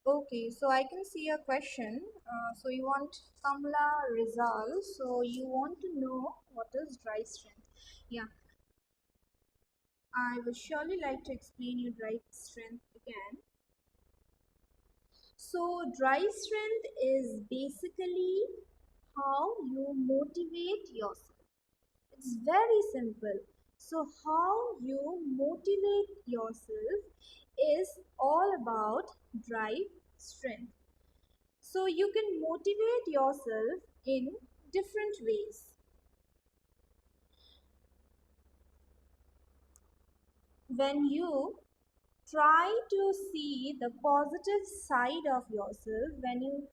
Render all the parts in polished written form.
Okay, so I can see a question. So you want Kamla Rizal. So you want to know what is dry strength? Yeah, I would surely like to explain you dry strength again. So dry strength is basically how you motivate yourself. It's very simple. So how you motivate yourself is all about drive strength. So you can motivate yourself in different ways. When you try to see the positive side of yourself, when you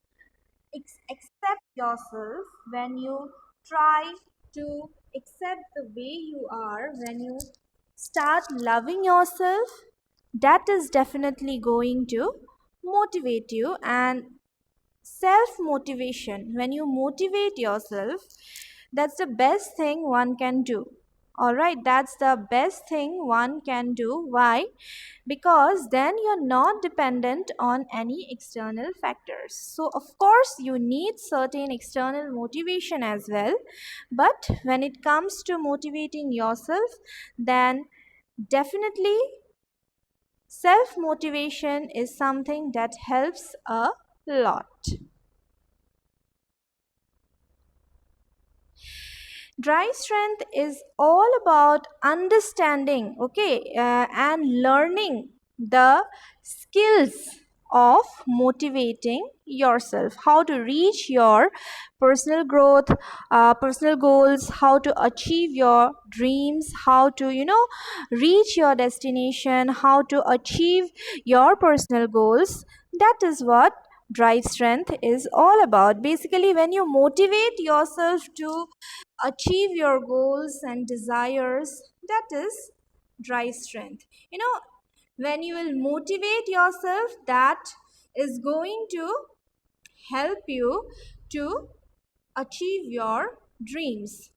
accept yourself, when you try to accept the way you are, when you start loving yourself, that is definitely going to motivate you. And self motivation, when you motivate yourself, that's the best thing one can do. All right, that's the best thing one can do. Why? Because then you're not dependent on any external factors. So of course you need certain external motivation as well, but when it comes to motivating yourself, then definitely self motivation is something that helps a lot. Dry strength is all about understanding, okay, and learning the skills of motivating yourself, how to reach your personal growth, personal goals, how to achieve your dreams, how to, reach your destination, how to achieve your personal goals. That is what drive strength is all about. Basically, when you motivate yourself to achieve your goals and desires, that is dry strength. When you will motivate yourself, that is going to help you to achieve your dreams.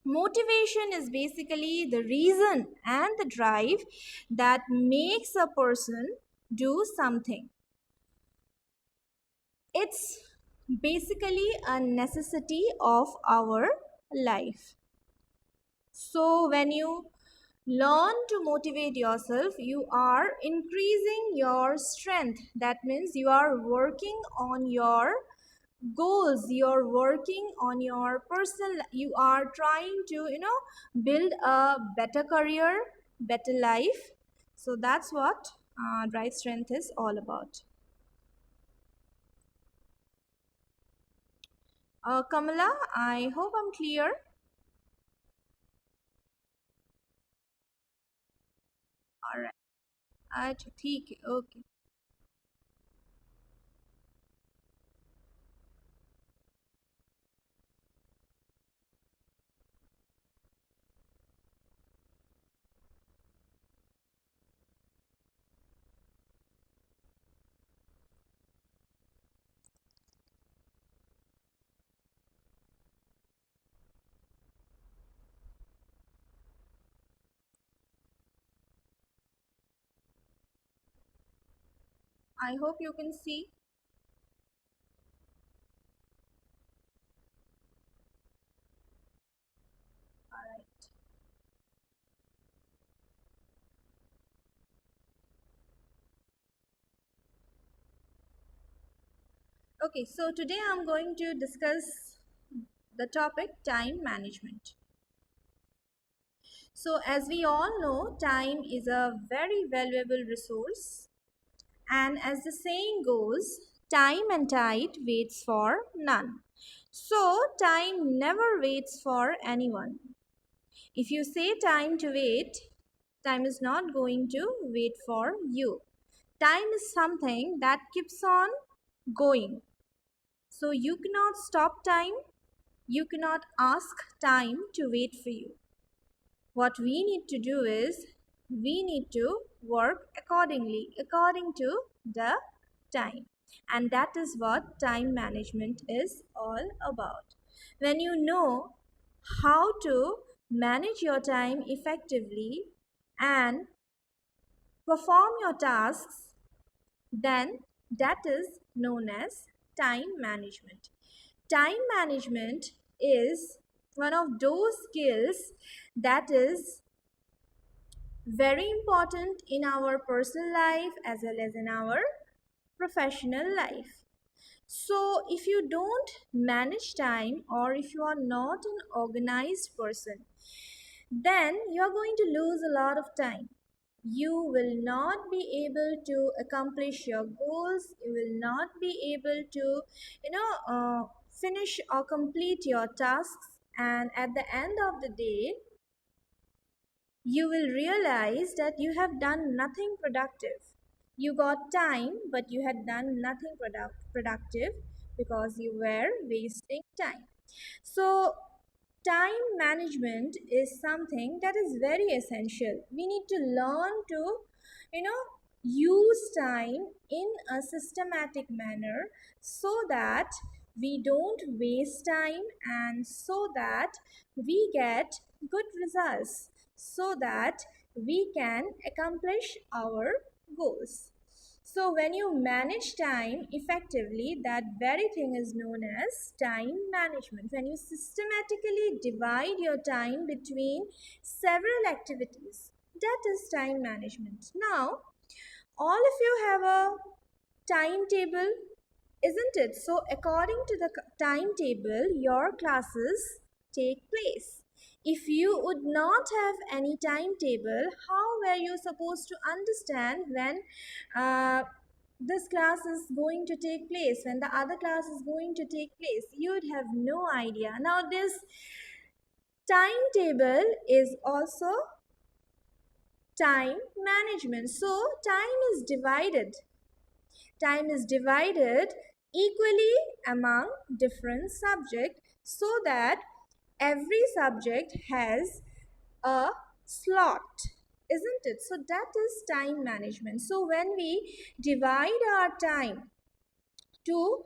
Motivation is basically the reason and the drive that makes a person do something. It's basically a necessity of our life. So, when you learn to motivate yourself, you are increasing your strength. That means you are working on your goals, you're working on your personal, you are trying to, build a better career, better life. So, that's what drive strength is all about. Kamala, I hope I'm clear. All right. अच्छा ठीक है okay. I hope you can see. All right. Okay, so today I'm going to discuss the topic time management. So, as we all know, time is a very valuable resource, and as the saying goes, time and tide waits for none. So, time never waits for anyone. If you say time to wait, time is not going to wait for you. Time is something that keeps on going. So you cannot stop time, you cannot ask time to wait for you. What we need to do is we need to work accordingly, according to the time. And that is what time management is all about. When you know how to manage your time effectively and perform your tasks, then that is known as time management. Time management is one of those skills that is very important in our personal life as well as in our professional life. So, if you don't manage time or if you are not an organized person, then you are going to lose a lot of time. You will not be able to accomplish your goals. You will not be able to, finish or complete your tasks. And at the end of the day, you will realize that you have done nothing productive. You got time, but you had done nothing productive because you were wasting time. So, time management is something that is very essential. We need to learn to, you know, use time in a systematic manner so that we don't waste time and so that we get good results, so that we can accomplish our goals. So, when you manage time effectively, that very thing is known as time management. When you systematically divide your time between several activities, that is time management. Now, all of you have a timetable, isn't it? So, according to the timetable, your classes take place. If you would not have any timetable, how were you supposed to understand when uh, this class is going to take place, when the other class is going to take place? You would have no idea. Now, this timetable is also time management. So, time is divided equally among different subjects so that every subject has a slot, isn't it? So that is time management. So when we divide our time to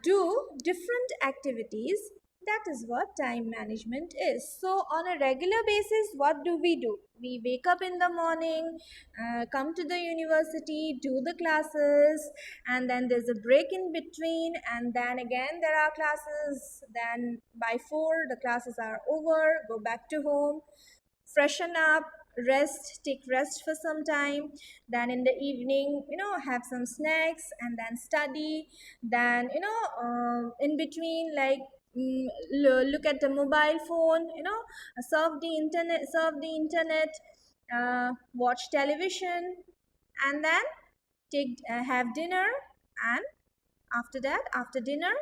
do different activities, that is what time management is. So on a regular basis, what do? We wake up in the morning, come to the university, do the classes, and then there's a break in between, and then again there are classes. Then by 4 the classes are over, go back to home, freshen up, take rest for some time, then in the evening, have some snacks and then study, then in between, like, look at the mobile phone, surf the internet, watch television, and then have dinner. And after dinner,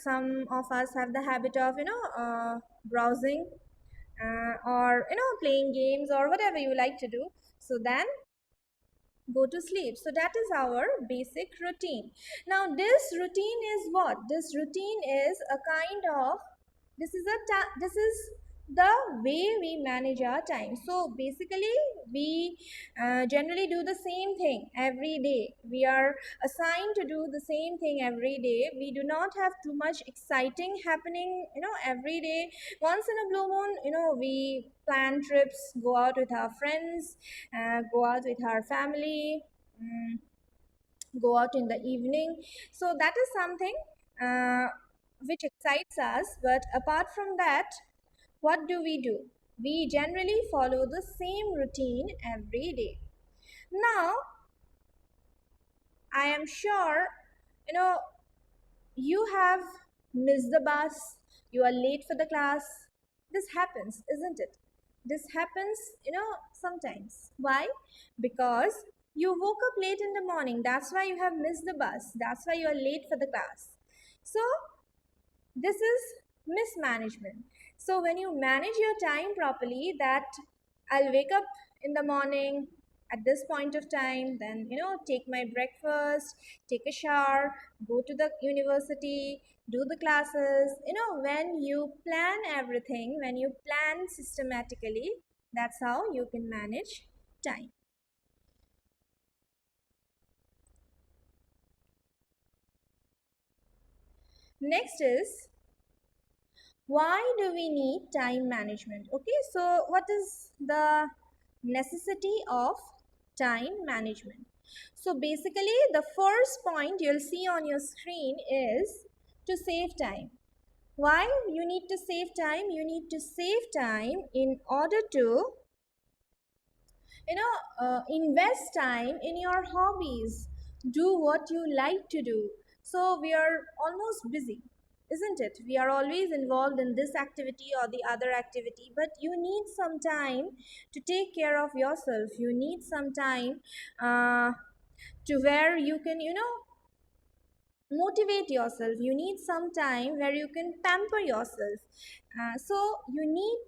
some of us have the habit of browsing, or playing games or whatever you like to do. So then go to sleep. So that is our basic routine. Now this routine is what? This routine is a kind of, this is the way we manage our time. So basically we generally do the same thing every day. We are assigned to do the same thing every day. We do not have too much exciting happening every day. Once in a blue moon, we plan trips, go out with our friends, go out with our family, mm, go out in the evening. So that is something uh, which excites us. But apart from that, what do? We generally follow the same routine every day. Now, I am sure you know you have missed the bus, you are late for the class. This happens, isn't it? This happens, sometimes. Why? Because you woke up late in the morning. That's why you have missed the bus. That's why you are late for the class. So, this is mismanagement. So when you manage your time properly, that I'll wake up in the morning at this point of time, then take my breakfast, take a shower, go to the university, do the classes. When you plan everything, when you plan systematically, that's how you can manage time. Next is, why do we need time management? Okay, so what is the necessity of time management? So basically, the first point you'll see on your screen is to save time. Why you need to save time? You need to save time in order to invest time in your hobbies, do what you like to do. So we are almost busy, isn't it? We are always involved in this activity or the other activity, but you need some time to take care of yourself. You need some time to where you can motivate yourself. You need some time where you can pamper yourself. So you need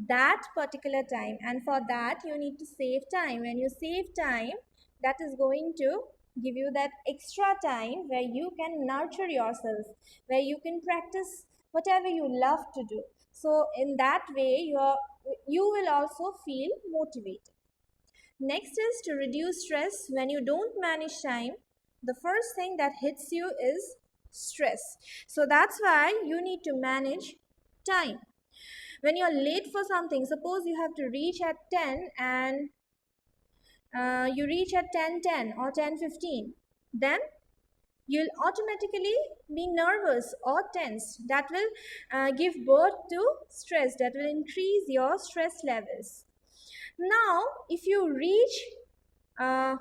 that particular time, and for that you need to save time. When you save time, that is going to give you that extra time where you can nurture yourself, where you can practice whatever you love to do. So in that way you will also feel motivated. Next is to reduce stress. When you don't manage time, the first thing that hits you is stress. So that's why you need to manage time. When you're late for something, suppose you have to reach at 10 and you reach at 10:10 or 10:15, then you'll automatically be nervous or tense. That will give birth to stress, that will increase your stress levels. Now if you reach uh,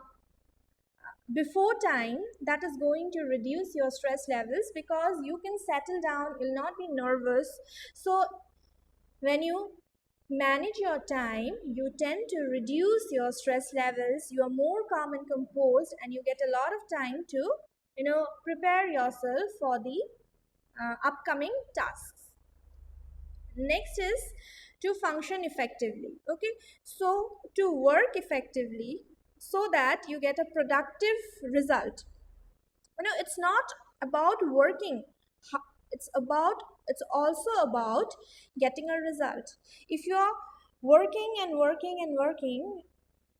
before time, that is going to reduce your stress levels because you can settle down, you'll not be nervous. So when you manage your time, you tend to reduce your stress levels, you are more calm and composed, and you get a lot of time to prepare yourself for the upcoming tasks. Next is to function effectively. Okay, so to work effectively so that you get a productive result. It's not about working, it's also about getting a result. If you are working and working and working,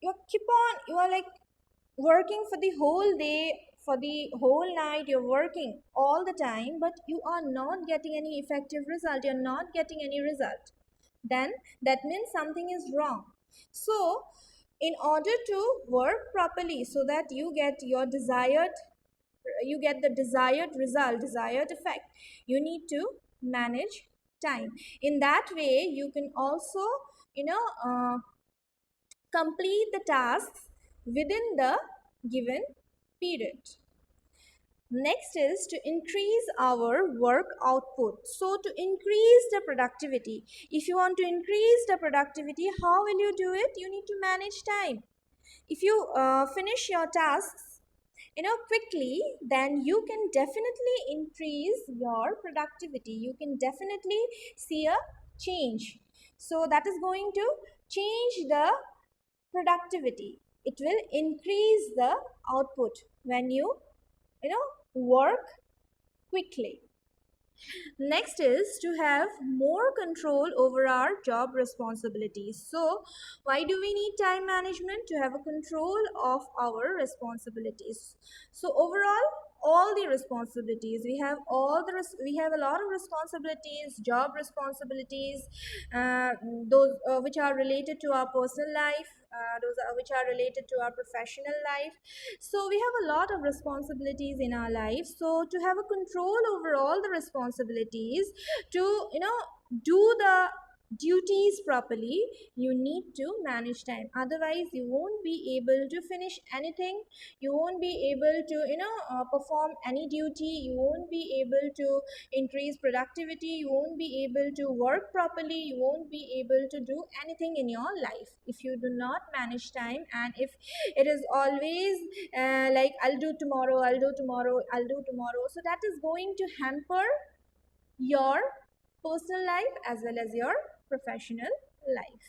you are like working for the whole day, for the whole night, you're working all the time, but you are not getting any effective result, you're not getting any result, then that means something is wrong. So in order to work properly so that you get the desired result, desired effect, you need to manage time. In that way you can also you know uh, complete the tasks within the given period. Next is to increase our work output. So to increase the productivity, if you want to increase the productivity, how will you do it? You need to manage time. If you finish your tasks quickly, then you can definitely increase your productivity, you can definitely see a change. So that is going to change the productivity, it will increase the output when you work quickly. Next is to have more control over our job responsibilities. So, why do we need time management? To have a control of our responsibilities. So, overall, all the responsibilities we have, we have a lot of responsibilities, job responsibilities, those which are related to our personal life, those are, which are related to our professional life. So we have a lot of responsibilities in our life. So to have a control over all the responsibilities, to do the duties properly, you need to manage time. Otherwise you won't be able to finish anything, you won't be able to perform any duty, you won't be able to increase productivity, you won't be able to work properly, you won't be able to do anything in your life if you do not manage time. And if it is always like I'll do tomorrow, I'll do tomorrow, I'll do tomorrow, so that is going to hamper your personal life as well as your professional life.